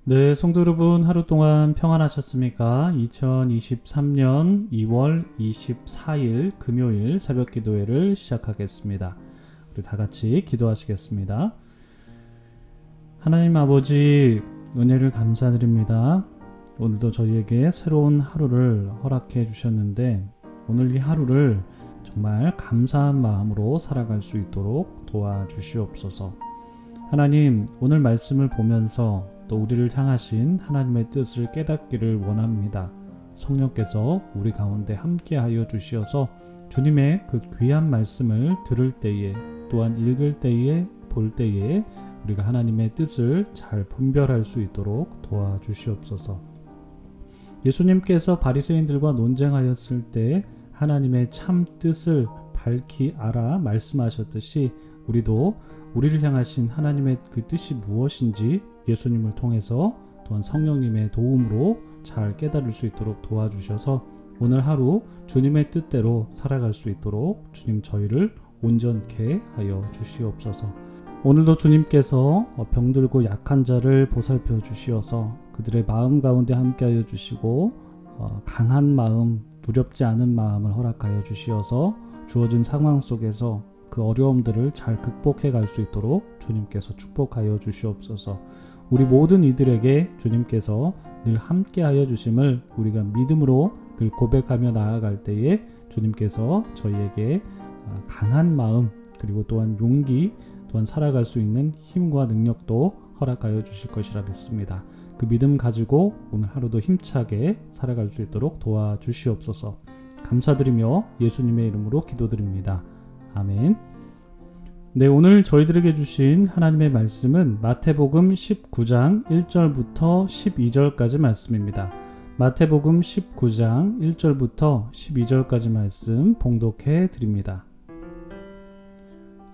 네, 성도 여러분 하루 동안 평안하셨습니까? 2023년 2월 24일 금요일 새벽 기도회를 시작하겠습니다. 우리 다 같이 기도하시겠습니다. 하나님 아버지 은혜를 감사드립니다. 오늘도 저희에게 새로운 하루를 허락해 주셨는데 오늘 이 하루를 정말 감사한 마음으로 살아갈 수 있도록 도와주시옵소서. 하나님, 오늘 말씀을 보면서 또 우리를 향하신 하나님의 뜻을 깨닫기를 원합니다. 성령께서 우리 가운데 함께하여 주시어서 주님의 그 귀한 말씀을 들을 때에 또한 읽을 때에 볼 때에 우리가 하나님의 뜻을 잘 분별할 수 있도록 도와주시옵소서. 예수님께서 바리새인들과 논쟁하였을 때 하나님의 참 뜻을 밝히 알아 말씀하셨듯이 우리도 우리를 향하신 하나님의 그 뜻이 무엇인지 예수님을 통해서 또한 성령님의 도움으로 잘 깨달을 수 있도록 도와주셔서 오늘 하루 주님의 뜻대로 살아갈 수 있도록 주님 저희를 온전케 하여 주시옵소서. 오늘도 주님께서 병들고 약한 자를 보살펴 주시어서 그들의 마음 가운데 함께하여 주시고 강한 마음, 두렵지 않은 마음을 허락하여 주시어서 주어진 상황 속에서 그 어려움들을 잘 극복해 갈 수 있도록 주님께서 축복하여 주시옵소서. 우리 모든 이들에게 주님께서 늘 함께하여 주심을 우리가 믿음으로 늘 고백하며 나아갈 때에 주님께서 저희에게 강한 마음 그리고 또한 용기 또한 살아갈 수 있는 힘과 능력도 허락하여 주실 것이라 믿습니다. 그 믿음 가지고 오늘 하루도 힘차게 살아갈 수 있도록 도와주시옵소서. 감사드리며 예수님의 이름으로 기도드립니다. 아멘. 네, 오늘 저희들에게 주신 하나님의 말씀은 마태복음 19장 1절부터 12절까지 말씀입니다. 마태복음 19장 1절부터 12절까지 말씀 봉독해 드립니다.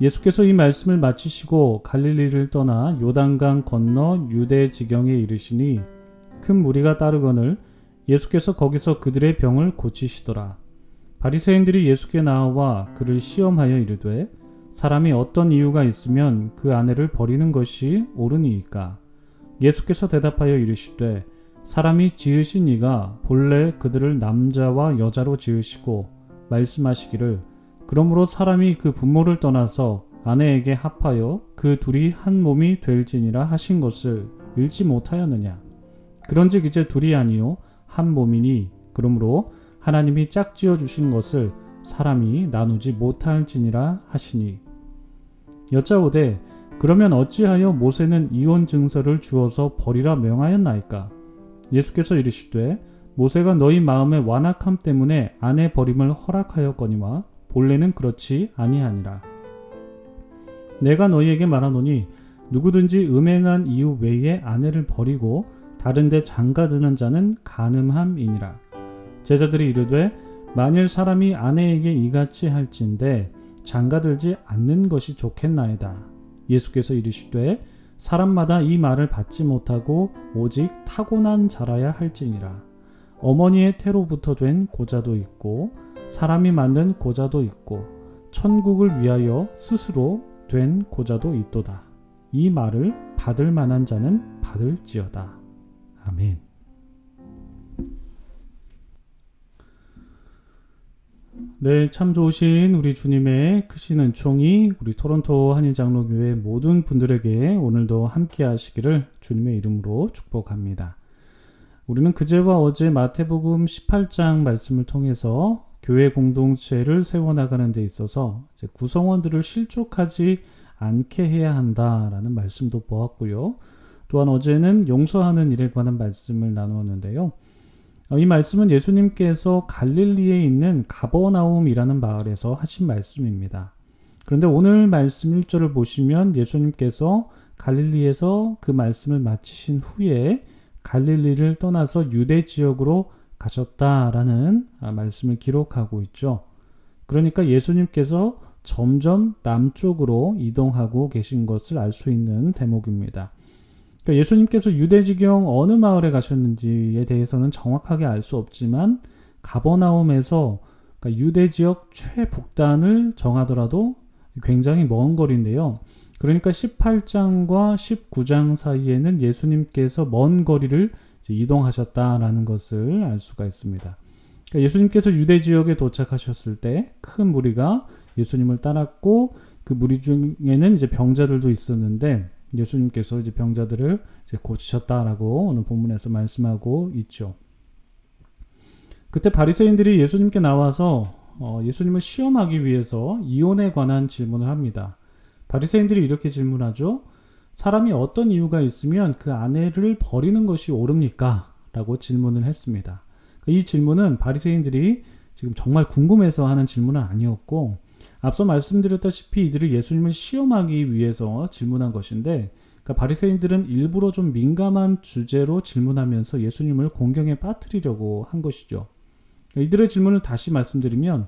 예수께서 이 말씀을 마치시고 갈릴리를 떠나 요단강 건너 유대 지경에 이르시니 큰 무리가 따르거늘 예수께서 거기서 그들의 병을 고치시더라. 바리새인들이 예수께 나와 그를 시험하여 이르되 사람이 어떤 이유가 있으면 그 아내를 버리는 것이 옳으니이까? 예수께서 대답하여 이르시되 사람이 지으신 이가 본래 그들을 남자와 여자로 지으시고 말씀하시기를 그러므로 사람이 그 부모를 떠나서 아내에게 합하여 그 둘이 한 몸이 될지니라 하신 것을 읽지 못하였느냐? 그런즉 이제 둘이 아니요 한 몸이니 그러므로 하나님이 짝지어 주신 것을 사람이 나누지 못할지니라 하시니 여짜오되 그러면 어찌하여 모세는 이혼 증서를 주어서 버리라 명하였나이까? 예수께서 이르시되 모세가 너희 마음의 완악함 때문에 아내 버림을 허락하였거니와 본래는 그렇지 아니하니라. 내가 너희에게 말하노니 누구든지 음행한 이유 외에 아내를 버리고 다른 데 장가드는 자는 간음함이니라. 제자들이 이르되 만일 사람이 아내에게 이같이 할진대 장가들지 않는 것이 좋겠나이다. 예수께서 이르시되 사람마다 이 말을 받지 못하고 오직 타고난 자라야 할지니라. 어머니의 태로부터 된 고자도 있고 사람이 만든 고자도 있고 천국을 위하여 스스로 된 고자도 있도다. 이 말을 받을 만한 자는 받을지어다. 아멘. 네, 참 좋으신 우리 주님의 크신 은총이 우리 토론토 한인장로교회 모든 분들에게 오늘도 함께 하시기를 주님의 이름으로 축복합니다. 우리는 그제와 어제 마태복음 18장 말씀을 통해서 교회 공동체를 세워나가는 데 있어서 이제 구성원들을 실족하지 않게 해야 한다라는 말씀도 보았고요. 또한 어제는 용서하는 일에 관한 말씀을 나누었는데요. 이 말씀은 예수님께서 갈릴리에 있는 가버나움이라는 마을에서 하신 말씀입니다. 그런데 오늘 말씀 1절을 보시면 예수님께서 갈릴리에서 그 말씀을 마치신 후에 갈릴리를 떠나서 유대 지역으로 가셨다라는 말씀을 기록하고 있죠. 그러니까 예수님께서 점점 남쪽으로 이동하고 계신 것을 알 수 있는 대목입니다. 그러니까 예수님께서 유대지경 어느 마을에 가셨는지에 대해서는 정확하게 알 수 없지만 가버나움에서 그러니까 유대 지역 최북단을 정하더라도 굉장히 먼 거리인데요. 그러니까 18장과 19장 사이에는 예수님께서 먼 거리를 이동하셨다라는 것을 알 수가 있습니다. 그러니까 예수님께서 유대 지역에 도착하셨을 때 큰 무리가 예수님을 따랐고 그 무리 중에는 이제 병자들도 있었는데 예수님께서 이제 병자들을 이제 고치셨다라고 오늘 본문에서 말씀하고 있죠. 그때 바리새인들이 예수님께 나와서 예수님을 시험하기 위해서 이혼에 관한 질문을 합니다. 바리새인들이 이렇게 질문하죠. 사람이 어떤 이유가 있으면 그 아내를 버리는 것이 옳습니까? 라고 질문을 했습니다. 이 질문은 바리새인들이 지금 정말 궁금해서 하는 질문은 아니었고 앞서 말씀드렸다시피 이들이 예수님을 시험하기 위해서 질문한 것인데 그러니까 바리새인들은 일부러 좀 민감한 주제로 질문하면서 예수님을 공경에 빠뜨리려고 한 것이죠. 이들의 질문을 다시 말씀드리면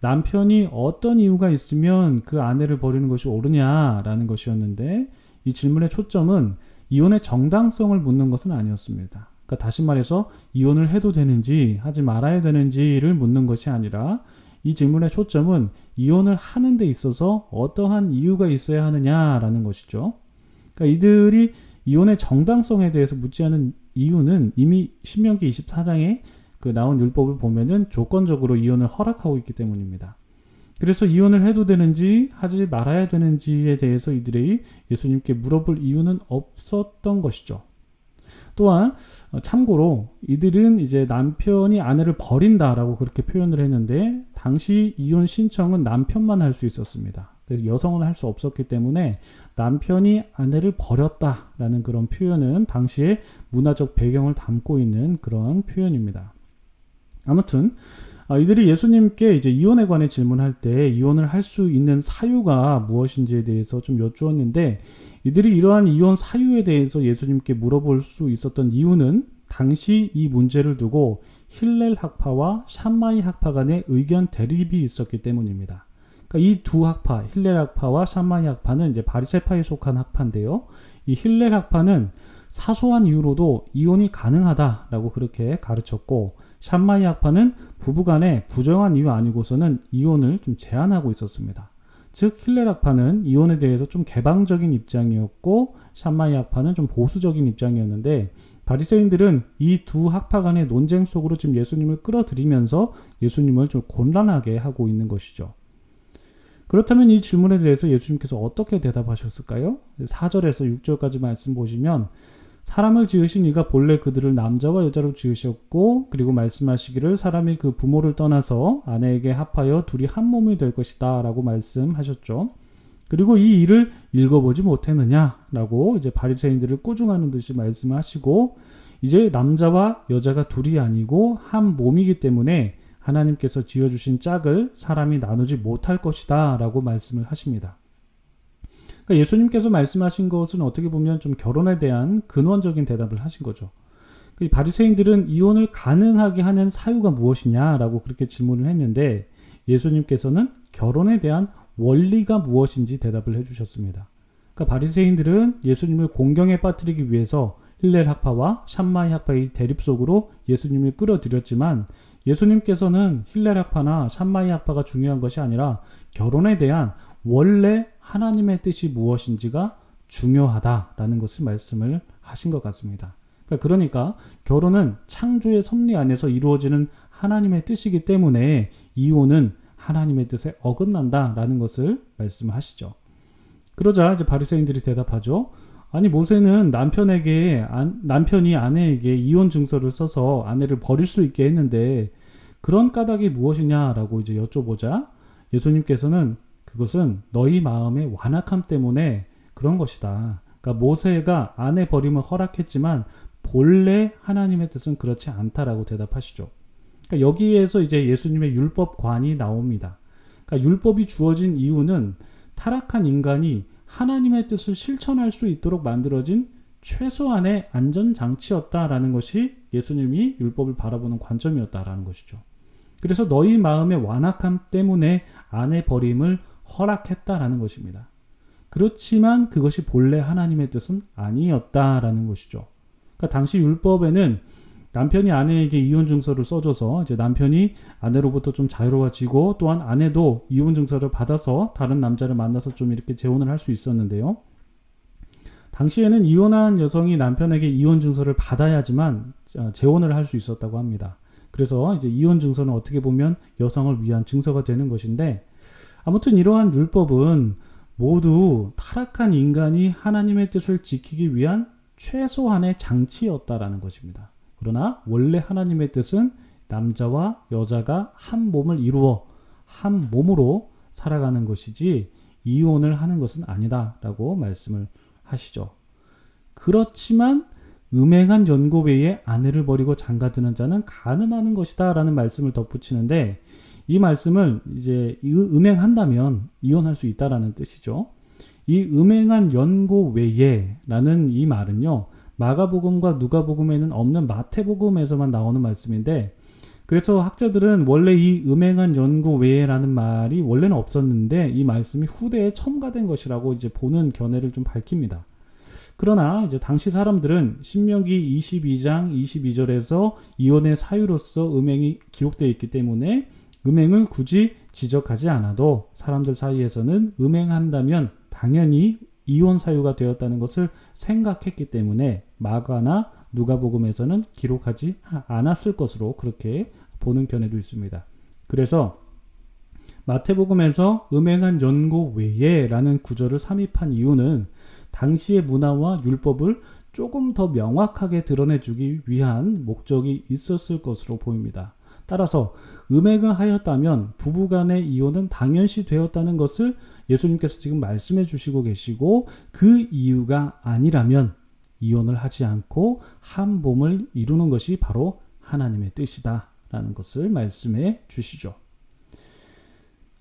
남편이 어떤 이유가 있으면 그 아내를 버리는 것이 옳으냐라는 것이었는데 이 질문의 초점은 이혼의 정당성을 묻는 것은 아니었습니다. 그러니까 다시 말해서 이혼을 해도 되는지 하지 말아야 되는지를 묻는 것이 아니라 이 질문의 초점은 이혼을 하는 데 있어서 어떠한 이유가 있어야 하느냐라는 것이죠. 그러니까 이들이 이혼의 정당성에 대해서 묻지 않은 이유는 이미 신명기 24장에 그 나온 율법을 보면은 조건적으로 이혼을 허락하고 있기 때문입니다. 그래서 이혼을 해도 되는지 하지 말아야 되는지에 대해서 이들이 예수님께 물어볼 이유는 없었던 것이죠. 또한 참고로 이들은 이제 남편이 아내를 버린다라고 그렇게 표현을 했는데 당시 이혼 신청은 남편만 할 수 있었습니다. 그래서 여성은 할 수 없었기 때문에 남편이 아내를 버렸다라는 그런 표현은 당시의 문화적 배경을 담고 있는 그런 표현입니다. 아무튼 이들이 예수님께 이제 이혼에 관해 질문할 때 이혼을 할 수 있는 사유가 무엇인지에 대해서 좀 여쭈었는데 이들이 이러한 이혼 사유에 대해서 예수님께 물어볼 수 있었던 이유는 당시 이 문제를 두고 힐렐 학파와 샴마이 학파 간의 의견 대립이 있었기 때문입니다. 그러니까 이 두 학파, 힐렐 학파와 샴마이 학파는 이제 바리새파에 속한 학파인데요. 이 힐렐 학파는 사소한 이유로도 이혼이 가능하다라고 그렇게 가르쳤고 샴마이 학파는 부부간에 부정한 이유 아니고서는 이혼을 좀 제한하고 있었습니다. 즉 힐렐 학파는 이혼에 대해서 좀 개방적인 입장이었고 샴마이 학파는 좀 보수적인 입장이었는데 바리새인들은 이 두 학파 간의 논쟁 속으로 지금 예수님을 끌어들이면서 예수님을 좀 곤란하게 하고 있는 것이죠. 그렇다면 이 질문에 대해서 예수님께서 어떻게 대답하셨을까요? 4절에서 6절까지 말씀 보시면 사람을 지으신 이가 본래 그들을 남자와 여자로 지으셨고 그리고 말씀하시기를 사람이 그 부모를 떠나서 아내에게 합하여 둘이 한 몸이 될 것이다 라고 말씀하셨죠. 그리고 이 일을 읽어보지 못했느냐 라고 이제 바리새인들을 꾸중하는 듯이 말씀하시고 이제 남자와 여자가 둘이 아니고 한 몸이기 때문에 하나님께서 지어주신 짝을 사람이 나누지 못할 것이다 라고 말씀을 하십니다. 그러니까 예수님께서 말씀하신 것은 어떻게 보면 좀 결혼에 대한 근원적인 대답을 하신 거죠. 바리새인들은 이혼을 가능하게 하는 사유가 무엇이냐라고 그렇게 질문을 했는데 예수님께서는 결혼에 대한 원리가 무엇인지 대답을 해주셨습니다. 그러니까 바리새인들은 예수님을 공경에 빠뜨리기 위해서 힐렐 학파와 샴마이 학파의 대립 속으로 예수님을 끌어들였지만 예수님께서는 힐렐 학파나 샴마이 학파가 중요한 것이 아니라 결혼에 대한 원래 하나님의 뜻이 무엇인지가 중요하다라는 것을 말씀을 하신 것 같습니다. 그러니까 결혼은 창조의 섭리 안에서 이루어지는 하나님의 뜻이기 때문에 이혼은 하나님의 뜻에 어긋난다라는 것을 말씀하시죠. 그러자 이제 바리새인들이 대답하죠. 아니 모세는 남편이 아내에게 이혼 증서를 써서 아내를 버릴 수 있게 했는데 그런 까닭이 무엇이냐라고 이제 여쭤보자 예수님께서는 그것은 너희 마음의 완악함 때문에 그런 것이다. 그러니까 모세가 아내 버림을 허락했지만 본래 하나님의 뜻은 그렇지 않다라고 대답하시죠. 그러니까 여기에서 이제 예수님의 율법관이 나옵니다. 그러니까 율법이 주어진 이유는 타락한 인간이 하나님의 뜻을 실천할 수 있도록 만들어진 최소한의 안전장치였다라는 것이 예수님이 율법을 바라보는 관점이었다라는 것이죠. 그래서 너희 마음의 완악함 때문에 아내 버림을 허락했다라는 것입니다. 그렇지만 그것이 본래 하나님의 뜻은 아니었다라는 것이죠. 그러니까 당시 율법에는 남편이 아내에게 이혼 증서를 써줘서 이제 남편이 아내로부터 좀 자유로워지고 또한 아내도 이혼 증서를 받아서 다른 남자를 만나서 좀 이렇게 재혼을 할 수 있었는데요. 당시에는 이혼한 여성이 남편에게 이혼 증서를 받아야지만 재혼을 할 수 있었다고 합니다. 그래서 이제 이혼 증서는 어떻게 보면 여성을 위한 증서가 되는 것인데, 아무튼 이러한 율법은 모두 타락한 인간이 하나님의 뜻을 지키기 위한 최소한의 장치였다라는 것입니다. 그러나 원래 하나님의 뜻은 남자와 여자가 한 몸을 이루어 한 몸으로 살아가는 것이지 이혼을 하는 것은 아니다라고 말씀을 하시죠. 그렇지만 음행한 연고 외에 아내를 버리고 장가드는 자는 간음하는 것이다라는 말씀을 덧붙이는데, 이 말씀을 이제 음행한다면 이혼할 수 있다라는 뜻이죠. 이 음행한 연고 외에라는 이 말은요, 마가복음과 누가복음에는 없는 마태복음에서만 나오는 말씀인데, 그래서 학자들은 원래 이 음행한 연고 외에라는 말이 원래는 없었는데 이 말씀이 후대에 첨가된 것이라고 이제 보는 견해를 좀 밝힙니다. 그러나 이제 당시 사람들은 신명기 22장 22절에서 이혼의 사유로서 음행이 기록되어 있기 때문에 음행을 굳이 지적하지 않아도 사람들 사이에서는 음행한다면 당연히 이혼 사유가 되었다는 것을 생각했기 때문에 마가나 누가복음에서는 기록하지 않았을 것으로 그렇게 보는 견해도 있습니다. 그래서 마태복음에서 음행한 연고 외에라는 구절을 삽입한 이유는 당시의 문화와 율법을 조금 더 명확하게 드러내주기 위한 목적이 있었을 것으로 보입니다. 따라서 음행을 하였다면 부부간의 이혼은 당연시 되었다는 것을 예수님께서 지금 말씀해 주시고 계시고, 그 이유가 아니라면 이혼을 하지 않고 한 몸을 이루는 것이 바로 하나님의 뜻이다 라는 것을 말씀해 주시죠.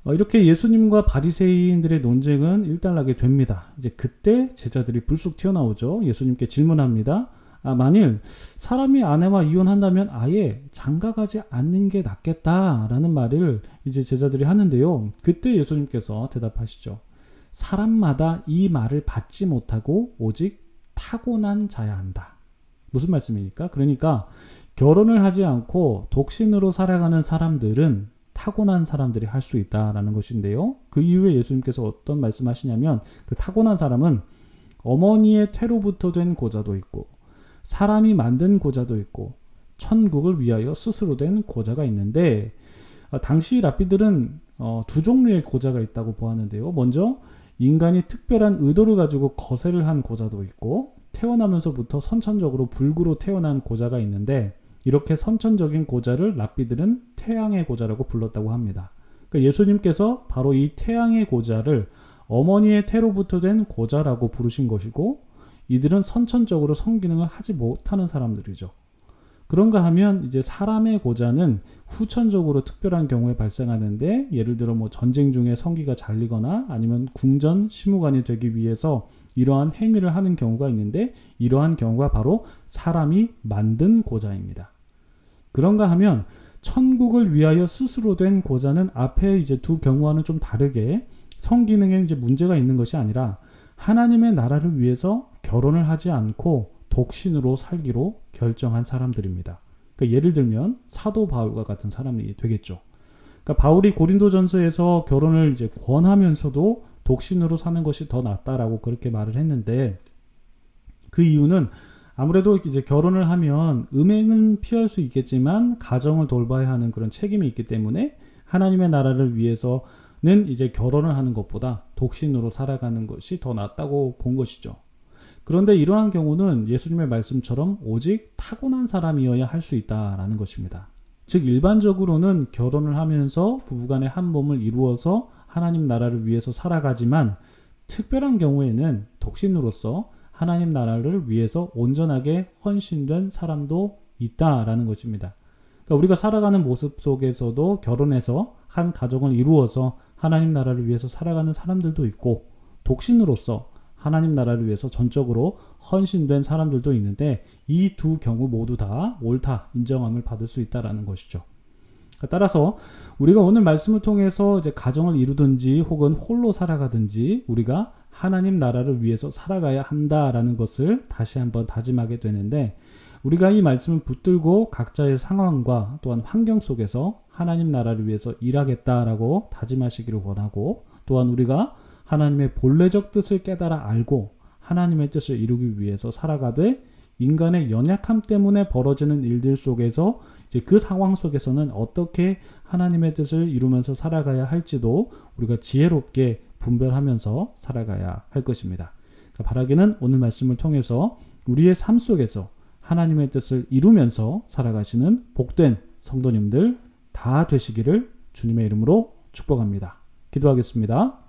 이렇게 예수님과 바리새인들의 논쟁은 일단락이 됩니다. 이제 그때 제자들이 불쑥 튀어나오죠. 예수님께 질문합니다. 만일 사람이 아내와 이혼한다면 아예 장가가지 않는 게 낫겠다라는 말을 이제 제자들이 하는데요. 그때 예수님께서 대답하시죠. 사람마다 이 말을 받지 못하고 오직 타고난 자야 한다. 무슨 말씀입니까? 그러니까 결혼을 하지 않고 독신으로 살아가는 사람들은 타고난 사람들이 할 수 있다라는 것인데요. 그 이후에 예수님께서 어떤 말씀하시냐면, 그 타고난 사람은 어머니의 태로부터 된 고자도 있고 사람이 만든 고자도 있고 천국을 위하여 스스로 된 고자가 있는데, 당시 랍비들은 두 종류의 고자가 있다고 보았는데요. 먼저 인간이 특별한 의도를 가지고 거세를 한 고자도 있고, 태어나면서부터 선천적으로 불구로 태어난 고자가 있는데, 이렇게 선천적인 고자를 랍비들은 태양의 고자라고 불렀다고 합니다. 그러니까 예수님께서 바로 이 태양의 고자를 어머니의 태로부터 된 고자라고 부르신 것이고, 이들은 선천적으로 성기능을 하지 못하는 사람들이죠. 그런가 하면 이제 사람의 고자는 후천적으로 특별한 경우에 발생하는데, 예를 들어 뭐 전쟁 중에 성기가 잘리거나 아니면 궁전 시무관이 되기 위해서 이러한 행위를 하는 경우가 있는데, 이러한 경우가 바로 사람이 만든 고자입니다. 그런가 하면 천국을 위하여 스스로 된 고자는 앞에 이제 두 경우와는 좀 다르게 성기능에 이제 문제가 있는 것이 아니라 하나님의 나라를 위해서 결혼을 하지 않고 독신으로 살기로 결정한 사람들입니다. 그러니까 예를 들면 사도 바울과 같은 사람이 되겠죠. 그러니까 바울이 고린도전서에서 결혼을 이제 권하면서도 독신으로 사는 것이 더 낫다라고 그렇게 말을 했는데, 그 이유는 아무래도 이제 결혼을 하면 음행은 피할 수 있겠지만 가정을 돌봐야 하는 그런 책임이 있기 때문에 하나님의 나라를 위해서는 이제 결혼을 하는 것보다 독신으로 살아가는 것이 더 낫다고 본 것이죠. 그런데 이러한 경우는 예수님의 말씀처럼 오직 타고난 사람이어야 할 수 있다라는 것입니다. 즉 일반적으로는 결혼을 하면서 부부간의 한 몸을 이루어서 하나님 나라를 위해서 살아가지만, 특별한 경우에는 독신으로서 하나님 나라를 위해서 온전하게 헌신된 사람도 있다라는 것입니다. 그러니까 우리가 살아가는 모습 속에서도 결혼해서 한 가정을 이루어서 하나님 나라를 위해서 살아가는 사람들도 있고, 독신으로서 하나님 나라를 위해서 전적으로 헌신된 사람들도 있는데, 이 두 경우 모두 다 옳다 인정함을 받을 수 있다라는 것이죠. 따라서 우리가 오늘 말씀을 통해서 이제 가정을 이루든지 혹은 홀로 살아가든지 우리가 하나님 나라를 위해서 살아가야 한다라는 것을 다시 한번 다짐하게 되는데, 우리가 이 말씀을 붙들고 각자의 상황과 또한 환경 속에서 하나님 나라를 위해서 일하겠다라고 다짐하시기를 원하고, 또한 우리가 하나님의 본래적 뜻을 깨달아 알고 하나님의 뜻을 이루기 위해서 살아가되, 인간의 연약함 때문에 벌어지는 일들 속에서 이제 그 상황 속에서는 어떻게 하나님의 뜻을 이루면서 살아가야 할지도 우리가 지혜롭게 분별하면서 살아가야 할 것입니다. 그러니까 바라기는 오늘 말씀을 통해서 우리의 삶 속에서 하나님의 뜻을 이루면서 살아가시는 복된 성도님들 다 되시기를 주님의 이름으로 축복합니다. 기도하겠습니다.